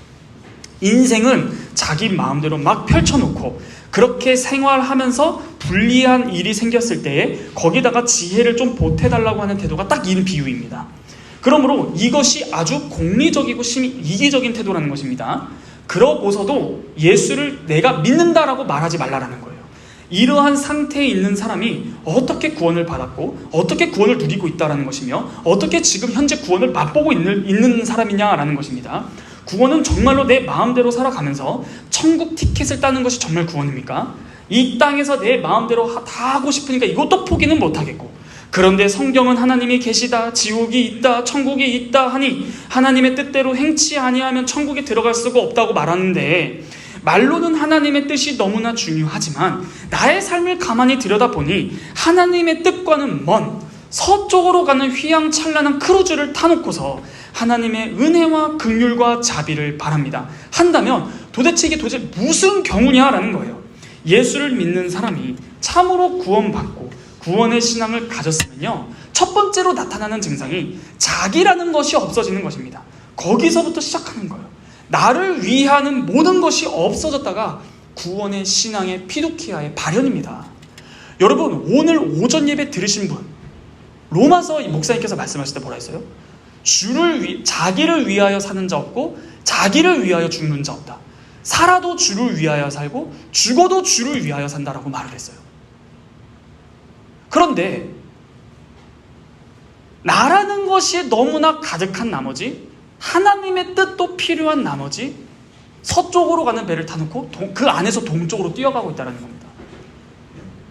인생은 자기 마음대로 막 펼쳐놓고 그렇게 생활하면서 불리한 일이 생겼을 때에 거기다가 지혜를 좀 보태달라고 하는 태도가 딱 이 비유입니다. 그러므로 이것이 아주 공리적이고 심히 이기적인 태도라는 것입니다. 그러고서도 예수를 내가 믿는다라고 말하지 말라라는 거예요. 이러한 상태에 있는 사람이 어떻게 구원을 받았고 어떻게 구원을 누리고 있다라는 것이며 어떻게 지금 현재 구원을 맛보고 있는 사람이냐라는 것입니다. 구원은 정말로 내 마음대로 살아가면서 천국 티켓을 따는 것이 정말 구원입니까? 이 땅에서 내 마음대로 다 하고 싶으니까 이것도 포기는 못하겠고, 그런데 성경은 하나님이 계시다, 지옥이 있다, 천국이 있다 하니 하나님의 뜻대로 행치 아니하면 천국에 들어갈 수가 없다고 말하는데, 말로는 하나님의 뜻이 너무나 중요하지만 나의 삶을 가만히 들여다보니 하나님의 뜻과는 먼 서쪽으로 가는 휘황찬란한 크루즈를 타놓고서 하나님의 은혜와 긍휼과 자비를 바랍니다 한다면 도대체 이게 무슨 경우냐라는 거예요. 예수를 믿는 사람이 참으로 구원받고 구원의 신앙을 가졌으면요, 첫 번째로 나타나는 증상이 자기라는 것이 없어지는 것입니다. 거기서부터 시작하는 거예요. 나를 위하는 모든 것이 없어졌다가 구원의 신앙의 피두키아의 발현입니다. 여러분, 오늘 오전 예배 들으신 분, 로마서 목사님께서 말씀하실 때 뭐라 했어요? 자기를 위하여 사는 자 없고 자기를 위하여 죽는 자 없다. 살아도 주를 위하여 살고 죽어도 주를 위하여 산다라고 말을 했어요. 그런데 나라는 것이 너무나 가득한 나머지, 하나님의 뜻도 필요한 나머지, 서쪽으로 가는 배를 타놓고 그 안에서 동쪽으로 뛰어가고 있다는 겁니다.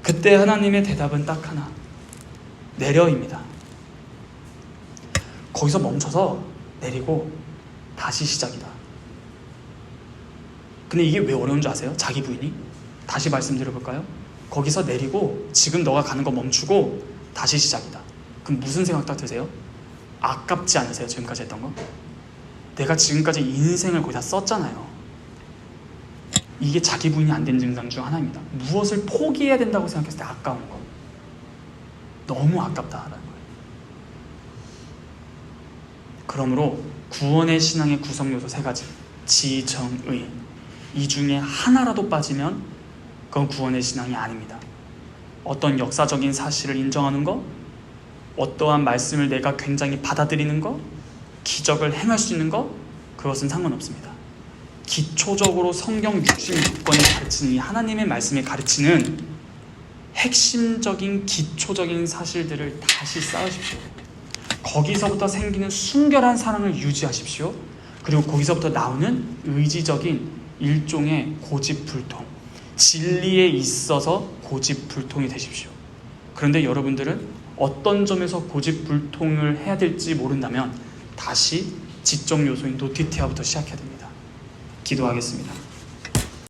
그때 하나님의 대답은 딱 하나, 내려입니다. 거기서 멈춰서 내리고 다시 시작이다. 근데 이게 왜 어려운 줄 아세요? 자기 부인이? 다시 말씀드려볼까요? 거기서 내리고 지금 너가 가는 거 멈추고 다시 시작이다. 그럼 무슨 생각 딱 드세요? 아깝지 않으세요? 지금까지 했던 거? 내가 지금까지 인생을 거의 다 썼잖아요. 이게 자기 부인이 안 된 증상 중 하나입니다. 무엇을 포기해야 된다고 생각했을 때 아까운 거. 너무 아깝다라는 거예요. 그러므로 구원의 신앙의 구성 요소 3가지. 지, 정, 의. 이 중에 하나라도 빠지면 그건 구원의 신앙이 아닙니다. 어떤 역사적인 사실을 인정하는 거, 어떠한 말씀을 내가 굉장히 받아들이는 거, 기적을 행할 수 있는 거, 그것은 상관없습니다. 기초적으로 성경 66권이 가르치는 이 하나님의 말씀이 가르치는 핵심적인 기초적인 사실들을 다시 쌓으십시오. 거기서부터 생기는 순결한 사랑을 유지하십시오. 그리고 거기서부터 나오는 의지적인 일종의 고집불통, 진리에 있어서 고집불통이 되십시오. 그런데 여러분들은 어떤 점에서 고집불통을 해야 될지 모른다면 다시 지적 요소인 노티티아부터 시작해야 됩니다. 기도하겠습니다.